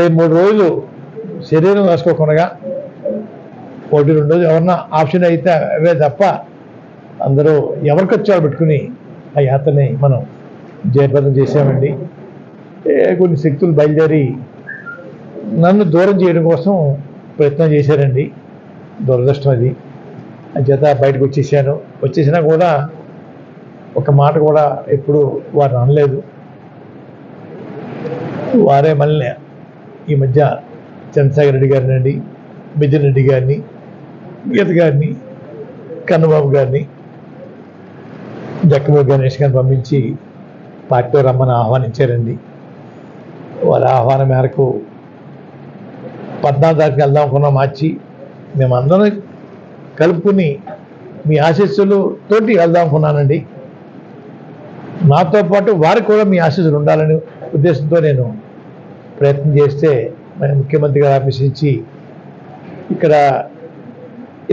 3 రోజులు శరీరం వేసుకోకుండా 1-2 రోజులు ఎవరన్నా ఆప్షన్ అయితే అవే తప్ప అందరూ ఎవరికొచ్చారు పెట్టుకుని ఆ యాత్రని మనం జయప్రదం చేసామండి. కొన్ని శక్తులు బయలుదేరి నన్ను దూరం చేయడం కోసం ప్రయత్నం చేశారండి. దురదృష్టం అది. అంచేత బయటకు వచ్చేసినా కూడా ఒక మాట కూడా ఎప్పుడు వారు అనలేదు. వారే మళ్ళీ ఈ మధ్య చంద్రశేఖర్ రెడ్డి గారిని, మిథున్ రెడ్డి గారిని, గీత గారిని, కన్నబాబు గారిని, జక్కమూరి గణేష్ గారిని పంపించి పార్టీలో రమ్మని ఆహ్వానించారండి. వారి ఆహ్వానం మేరకు 14 తారీఖు వెళ్దాం అనుకున్నాం. మార్చి మేమందరం కలుపుకుని మీ ఆశీస్సులు తోటి వెళ్దాం అనుకున్నానండి. నాతో పాటు వారికి కూడా మీ ఆశీస్సులు ఉండాలని ఉద్దేశంతో నేను ప్రయత్నం చేస్తే మన ముఖ్యమంత్రి గారి ఆఫీస్ నుంచి ఇక్కడ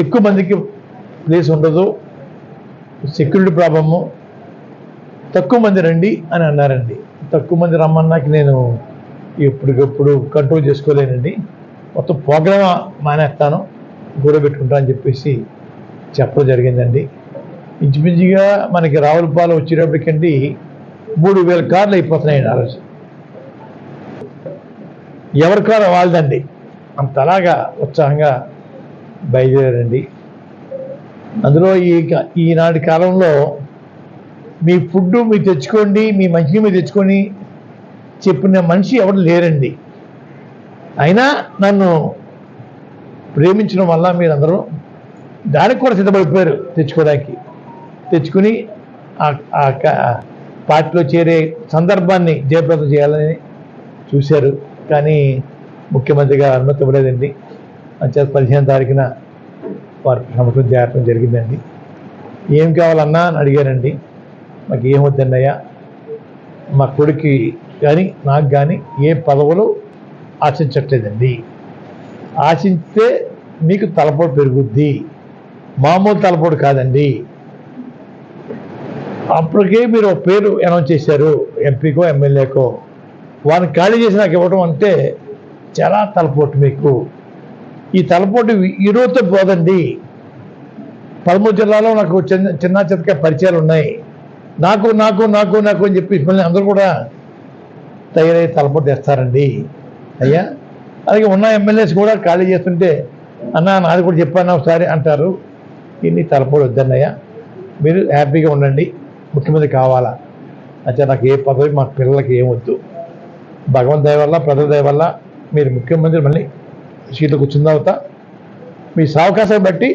ఎక్కువ మందికి ప్లేస్ ఉండదు, సెక్యూరిటీ ప్రాబ్లము, తక్కువ మంది రండి అని అన్నారండి. తక్కువ మంది రమ్మన్నాక నేను ఎప్పటికప్పుడు కంట్రోల్ చేసుకోలేనండి. మొత్తం ప్రోగ్రామ్ మానేస్తాను, గొడవ పెట్టుకుంటా అని చెప్పేసి చెప్పడం జరిగిందండి. ఇంచుమించుగా మనకి రావులపాలెం వచ్చేటప్పటికండి 3000 కార్లు అయిపోతున్నాయండి. ఆ రోజు ఎవరి కారు వాళ్ళదండి. అంతలాగా ఉత్సాహంగా బయలుదేరండి. అందులో ఈనాటి కాలంలో మీ ఫుడ్ మీరు తెచ్చుకోండి, మీ మంచిని మీరు తెచ్చుకొని చెప్పిన మనిషి ఎవరు లేరండి. అయినా నన్ను ప్రేమించడం వల్ల మీరందరూ దానికి కూడా సిద్ధపడిపోయారు తెచ్చుకుని ఆ పార్టీలో చేరే సందర్భాన్ని జయప్రదం చేయాలని చూశారు. కానీ ముఖ్యమంత్రిగా అనుమతి ఇవ్వలేదండి. అంచేత 15 తారీఖున వారి సంవత్సరం చేరడం జరిగిందండి. ఏం కావాలన్నా అని అడిగారండి. మాకు ఏం వద్దన్నయ్యా, మా కొడుకు కానీ నాకు కానీ ఏ పదవులు ఆశించట్లేదండి. ఆశిస్తే మీకు తలపోటు పెరుగుద్ది, మామూలు తలపోటు కాదండి. అప్పటికే మీరు ఒక పేరు అనౌన్స్ చేశారు, ఎంపీకో ఎమ్మెల్యేకో. వారిని ఖాళీ చేసి నాకు ఇవ్వడం అంటే చాలా తలపోటు మీకు. ఈ తలపోటు ఈ రోజుతో పోదండి. 13 జిల్లాలో నాకు చిన్న చితక పరిచయాలు ఉన్నాయి. నాకు నాకు నాకు నాకు అని చెప్పి మళ్ళీ అందరూ కూడా తయారై తలపోటు తెస్తారండి అయ్యా. అలాగే ఉన్న ఎమ్మెల్యేస్ కూడా ఖాళీ చేస్తుంటే అన్నా నాది కూడా చెప్పాను ఒకసారి అంటారు. ఇన్ని తలపోటు వద్దన్నయ్యా, మీరు హ్యాపీగా ఉండండి, ముఖ్యమంత్రి కావాలా అంటే నాకు ఏ పదవి మా పిల్లలకి ఏమొద్దు. భగవంతు దయ వల్ల ప్రజల దయ వల్ల మీరు ముఖ్యమంత్రి మళ్ళీ సీట్లు కూర్చున్న తర్వాత మీ అవకాశం బట్టి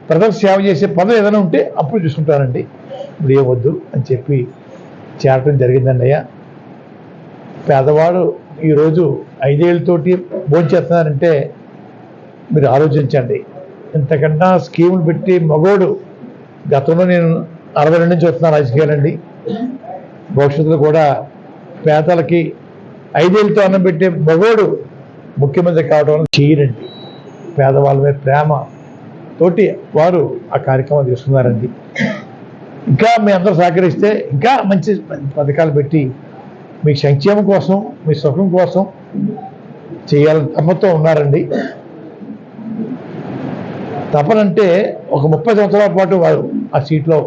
ప్రజలకు సేవ చేసే పదవి ఏదైనా ఉంటే అప్పుడు చూసుకుంటానండి, ఇప్పుడు ఏమొద్దు అని చెప్పి చేరటం జరిగిందండి అయ్యా. పేదవాడు ఈరోజు 5 ఏళ్ళతోటి భోంచేస్తున్నారంటే మీరు ఆలోచించండి. ఇంతకన్నా స్కీములు పెట్టి మగోడు గతంలో నేను 62 నుంచి వస్తున్నాను రాజకీయాలండి. భవిష్యత్తులో కూడా పేదలకి 5 ఏళ్ళతో అన్నం పెట్టే మగోడు ముఖ్యమంత్రి కావడం చేయరండి. పేదవాళ్ళ మీద ప్రేమ తోటి వారు ఆ కార్యక్రమం తీసుకున్నారండి. ఇంకా మీ అందరూ సహకరిస్తే ఇంకా మంచి పథకాలు పెట్టి మీ సంక్షేమం కోసం, మీ సుఖం కోసం చేయాలని తపనతో ఉన్నారండి. తపనంటే ఒక 30 సంవత్సరాల పాటు వారు ఆ సీట్లో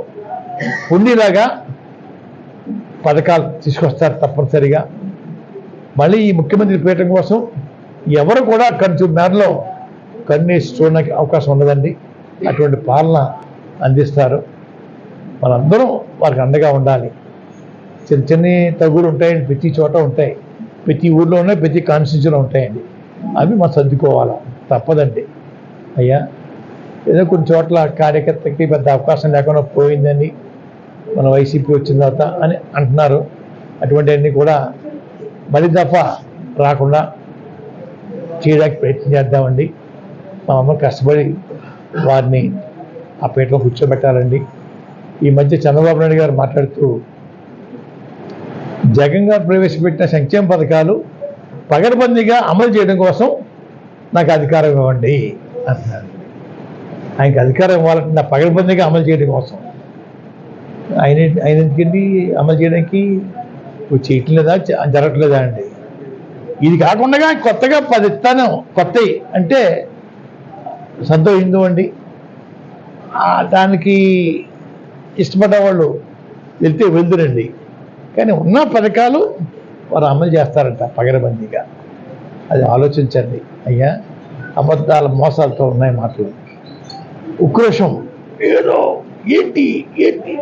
ఉండేలాగా పథకాలు తీసుకొస్తారు తప్పనిసరిగా. మళ్ళీ ఈ ముఖ్యమంత్రి పీఠం కోసం ఎవరు కూడా కొంచెం మేరలో కన్నేసి చూడడానికి అవకాశం ఉండదండి. అటువంటి పాలన అందిస్తారు. మనందరం వారికి అండగా ఉండాలి. చిన్న చిన్న తగులు ఉంటాయండి, ప్రతి చోట ఉంటాయి, ప్రతి ఊర్లో ఉన్నాయి, ప్రతి కాన్స్టిట్యూన్సీలో ఉంటాయండి. అవి మనం సర్దుకోవాలి, తప్పదండి అయ్యా. ఏదో కొన్ని చోట్ల కార్యకర్తకి పెద్ద అవకాశం లేకుండా పోయిందని మన వైసీపీ వచ్చిన తర్వాత అని అంటున్నారు. అటువంటివన్నీ కూడా మళ్ళీ దఫా రాకుండా చేయడానికి ప్రయత్నం చేద్దామండి. మనం కష్టపడి వారిని ఆ పీటలో కూర్చోబెట్టాలండి. ఈ మధ్య చంద్రబాబు నాయుడు గారు మాట్లాడుతూ జగన్ గారు ప్రవేశపెట్టిన సంక్షేమ పథకాలు పగడబందీగా అమలు చేయడం కోసం నాకు అధికారం ఇవ్వండి అంటున్నారు. ఆయనకి అధికారం ఇవ్వాలంటే నా పగడబందీగా అమలు చేయడం కోసం ఆయన ఎందుకండి అమలు చేయడానికి చేయట్లేదా, జరగట్లేదా అండి? ఇది కాకుండా కొత్తగా 10 ఇస్తాను కొత్తవి అంటే సంతో హిందూ అండి. దానికి ఇష్టపడ్డ వాళ్ళు వెళ్తే వెళ్తురండి. కానీ ఉన్న పథకాలు వారు అమలు చేస్తారంట పగరబందీగా. అది ఆలోచించండి అయ్యా. అబద్ధాల మోసాలతో ఉన్నాయి మాటలు. ఉక్రోషం ఏదో ఏంటి ఏంటి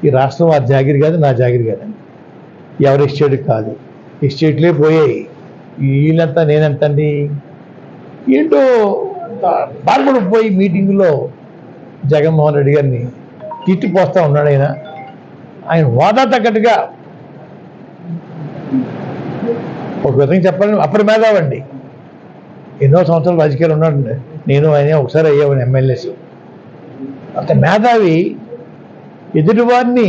ఈ రాష్ట్రం వారి జాగిరి కాదు, నా జాగిరి కాదండి. ఎవరి ఎస్టేట్ కాదు, ఎస్టేట్లే పోయాయి. వీళ్ళంతా నేనంతండి ఏంటో బాధపడిపోయి మీటింగులో జగన్మోహన్ రెడ్డి గారిని తిట్టిపోస్తూ ఉన్నాడు. ఆయన హోదా తగ్గట్టుగా ఒక విధంగా చెప్పాలని అప్పుడు మేధావండి. ఎన్నో సంవత్సరాలు రాజకీయాలు ఉన్నాడు. నేను ఆయన ఒకసారి అయ్యామని ఎమ్మెల్యేస్. అంత మేధావి ఎదుటి వారిని,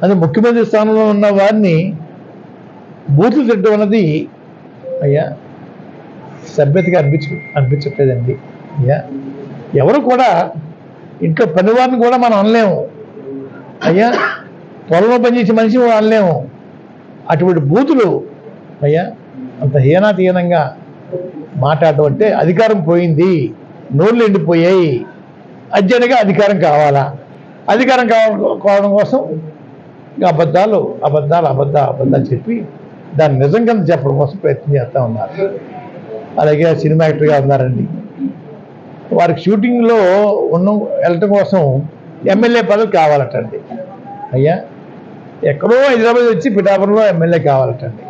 అది ముఖ్యమంత్రి స్థానంలో ఉన్న వారిని బూతులు తిట్టడం అన్నది అయ్యా సభ్యతగా అనిపించట్లేదండి. అయ్యా ఎవరు కూడా ఇంట్లో పనివారిని కూడా మనం అనలేము అయ్యా. పొలంలో పనిచేసే మనిషి అనలేము. అటువంటి బూతులు అయ్యా అంత హీనాతీనంగా మాట్లాడటం అంటే అధికారం పోయింది, నోళ్ళు ఎండిపోయాయి, అర్జెంటుగా అధికారం కావాలా, అధికారం కావడం కోసం అబద్ధాలు చెప్పి దాన్ని నిజంగా చెప్పడం కోసం ప్రయత్నం చేస్తూ ఉన్నారు. అలాగే సినిమా యాక్టర్గా ఉన్నారండి. వారికి షూటింగ్లో వెళ్ళటం కోసం ఎమ్మెల్యే పదవి కావాలటండి. అయ్యా ఎక్కడో హైదరాబాద్ వచ్చి పిఠాపురంలో ఎమ్మెల్యే కావాలటండి.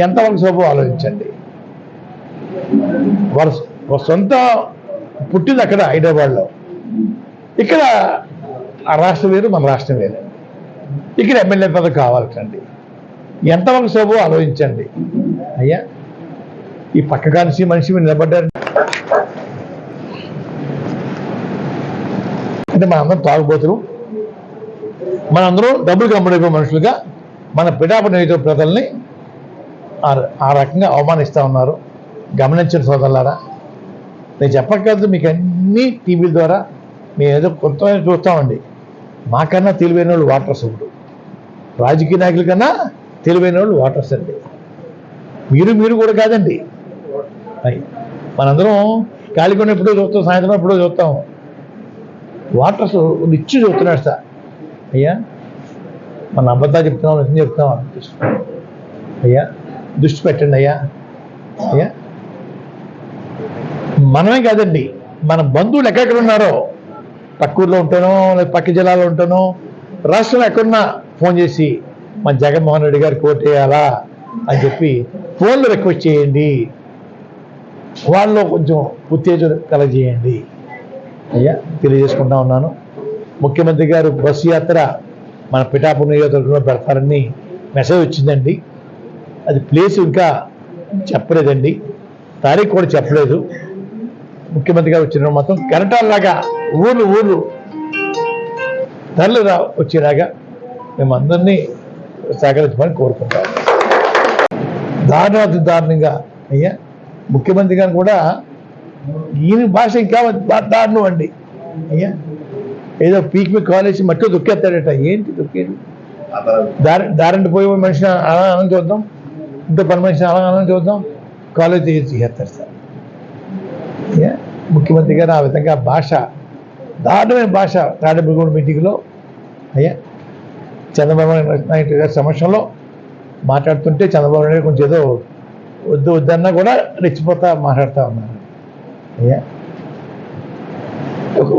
ఎంతవరకు శోభ ఆలోచించండి. వారు సొంత పుట్టింది అక్కడ హైదరాబాద్లో, ఇక్కడ ఆ రాష్ట్రం వేరు, మన రాష్ట్రం వేరు. ఇక్కడ ఎమ్మెల్యే పదవి కావాలటండి. ఎంతవరకు శోభ ఆలోచించండి అయ్యా. ఈ పక్క కానిసి మనిషి మీద నిలబడ్డారు అంటే మనందరం తాగుబోతులు, మనందరం డబ్బులు కమ్మడిపోయే మనుషులుగా మన పిఠాపురం నియోజకవర్గ ప్రజల్ని ఆ రకంగా అవమానిస్తూ ఉన్నారు. గమనించిన సోదరులారా, నేను చెప్పక్కర్లేదు, మీకు అన్ని టీవీల ద్వారా మేము ఏదో కొంత చూస్తామండి. మాకన్నా తెలివైన వాళ్ళు వాటర్స్. ఇప్పుడు రాజకీయ నాయకుల కన్నా తెలివైన వాళ్ళు వాటర్స్ అండి. మీరు కూడా కాదండి. మనందరం ఖాళీకొని ఎప్పుడో చూస్తాం, సాయంత్రం ఎప్పుడో చూస్తాం. వాటర్స్ నిచ్చి చూస్తున్నాడు సార్. అయ్యా మన అబద్ధాలు చెప్తున్నాం, నిజం చెప్తున్నాం అయ్యా. దృష్టి పెట్టండి అయ్యా. అయ్యా మనమే కాదండి, మన బంధువులు ఎక్కడెక్కడ ఉన్నారో, పక్క ఊర్లో ఉంటానో లేదా పక్క జిల్లాలో ఉంటానో, రాష్ట్రంలో ఎక్కడున్నా ఫోన్ చేసి మన జగన్మోహన్ రెడ్డి గారికి ఓటేయాలా అని చెప్పి ఫోన్లో రిక్వెస్ట్ చేయండి. వాళ్ళలో కొంచెం ఉత్తేజం కలగజేయండి అయ్యా. తెలియజేసుకుంటా ఉన్నాను. ముఖ్యమంత్రి గారు బస్సు యాత్ర మన పిఠాపురం నియోజకవర్గంలో పెడతారని మెసేజ్ వచ్చిందండి. అది ప్లేస్ ఇంకా చెప్పలేదండి, తారీఖు కూడా చెప్పలేదు. ముఖ్యమంత్రి గారు వచ్చిన మొత్తం కెరటాల్లాగా ఊర్లు తరలి వచ్చేలాగా మేము అందరినీ సహకరించమని కోరుకుంటాం. దారుణంగా అయ్యా ముఖ్యమంత్రి గారు కూడా ఈయన భాష ఇంకా దారుణం అండి అయ్యా. ఏదో పీక్ మీ కాలేజీ మట్టి దొక్కేస్తాడట. ఏంటి దొక్కేది? దారంటి పోయి మనిషిని అలా ఆనందం చూద్దాం, ఇంత పని మనిషిని అలా ఆనందం చూద్దాం, కాలేజ్ చేస్తారు సార్. అయ్యా ముఖ్యమంత్రి గారు ఆ విధంగా భాష, దారుణమైన భాష తాడేపల్లిగూడ మీటింగ్లో అయ్యా చంద్రబాబు నాయుడు గారి సమక్షంలో మాట్లాడుతుంటే చంద్రబాబు నాయుడు కొంచెం ఏదో వద్దన్నా కూడా రెచ్చిపోతా మాట్లాడుతూ ఉన్నారు అయ్యా.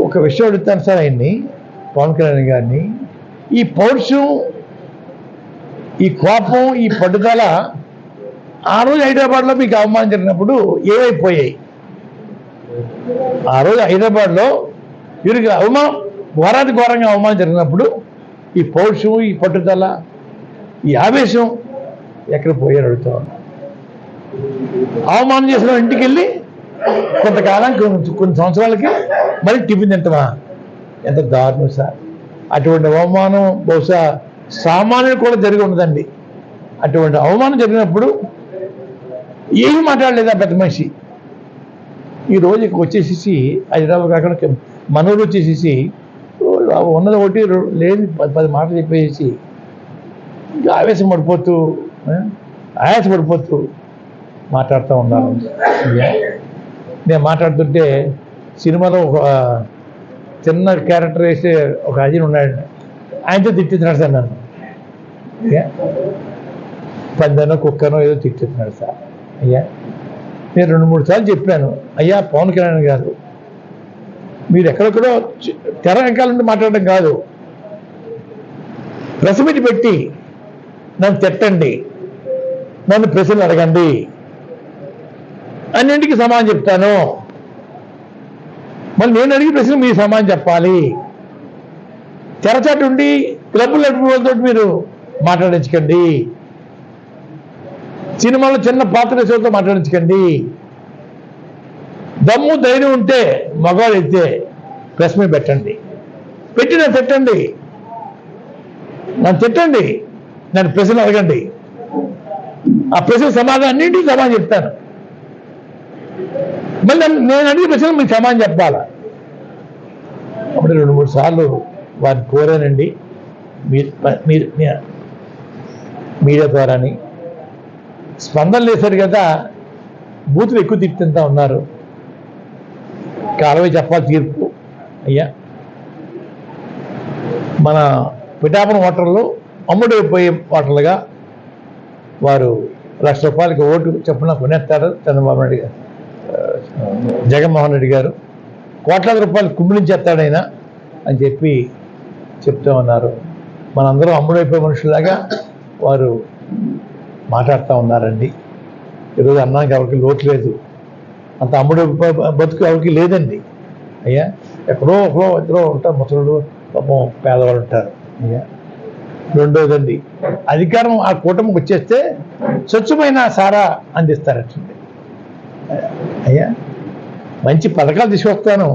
ఒక విషయం అడుగుతాను సార్ ఆయన్ని, పవన్ కళ్యాణ్ గారిని. ఈ పౌరుషం, ఈ కోపం, ఈ పట్టుదల ఆ రోజు హైదరాబాద్లో మీకు అవమానం జరిగినప్పుడు ఏమైపోయాయి? ఆ రోజు హైదరాబాద్లో వీరికి అవమానం, ఘోరంగా అవమానం జరిగినప్పుడు ఈ పౌరుషం, ఈ పట్టుదల, ఈ ఆవేశం ఎక్కడ పోయారు అడుగుతా ఉన్నా. అవమానం చేసిన ఇంటికి వెళ్ళి కొంతకాలం కొన్ని సంవత్సరాలకి మళ్ళీ టిఫిన్ తింటామా? ఎంత దారుణం సార్. అటువంటి అవమానం బహుశా సామాన్యులు కూడా జరిగి ఉండదండి. అటువంటి అవమానం జరిగినప్పుడు ఏమి మాట్లాడలేదా పెద్ద మనిషి? ఈరోజు వచ్చేసేసి హైదరాబాద్ కాకుండా మనూరు వచ్చేసేసి ఉన్నది ఒకటి లేదు 10 మాటలు చెప్పేసి ఆయాసపడిపోతూ మాట్లాడుతూ ఉన్నారు. అయ్యా నేను మాట్లాడుతుంటే సినిమాలో ఒక చిన్న క్యారెక్టర్ వేసే ఒక అజీన్ ఉన్నాడు, ఆయనతో తిట్టిస్తున్నాడు సార్ నన్ను. అయ్యా పందనో కుక్కనో ఏదో తిట్టిస్తున్నాడు సార్. అయ్యా నేను 2-3 సార్లు చెప్పాను, అయ్యా పవన్ కళ్యాణ్ గారు మీరు ఎక్కడెక్కడో తెర వెనకాల నుండి మాట్లాడడం కాదు, ప్రెస్ మీట్ పెట్టి నన్ను తిట్టండి, నన్ను ప్రశ్నలు అడగండి, అన్నింటికి సమాధానం చెప్తాను. మళ్ళీ నేను అడిగే ప్రశ్న మీరు సమాధానం చెప్పాలి. తెరచాటు ఉండి క్లబ్బులు నడుపులతో మీరు మాట్లాడించకండి, సినిమాలో చిన్న పాత్ర వేసేతో మాట్లాడించకండి. దమ్ము ధైర్యం ఉంటే మగవాళ్ళు అయితే ప్రెస్ మీద పెట్టండి, పెట్టి నన్ను తిట్టండి, నన్ను ప్రశ్నలు అడగండి, ఆ ప్రశ్న సమాధానం అన్నింటికి సమాధానం చెప్తాను. మళ్ళీ నేను అడిగే ప్రశ్నలు మీకు సమాధానం చెప్పాలా. అప్పుడు 2-3 సార్లు వారిని కోరానండి, మీడియా ద్వారాని. స్పందన లేసారు కదా, బూతులు ఎక్కువ తిట్టుతుంటా ఉన్నారు. కాలవే చెప్పాలి తీర్పు. అయ్యా మన పిఠాపురం ఓటర్లు అమ్ముడైపోయే ఓటర్లుగా వారు ₹1,00,000 ఓటు చొప్పున కొనేస్తారు చంద్రబాబు నాయుడు గారు, జగన్మోహన్ రెడ్డి గారు. కోట్లాది రూపాయలు కుమ్మిలించేస్తాడు ఆయన అని చెప్పి చెప్తూ ఉన్నారు. మనందరం అమ్ముడైపోయే మనుషులాగా వారు మాట్లాడుతూ ఉన్నారండి. ఈరోజు అన్నానికి ఎవరికి లోటు లేదు, అంత అమ్ముడు బతుకు ఎవరికి లేదండి. అయ్యా ఎక్కడో ఒకడో ఇద్దరో ఉంటారు, ముసలుడు పాపం పేదవాళ్ళు ఉంటారు. అయ్యా రెండోదండి, అధికారం ఆ కూటమికి వచ్చేస్తే స్వచ్ఛమైన సారా అందిస్తారటండి. అయ్యా మంచి పథకాలు తీసుకొస్తాను,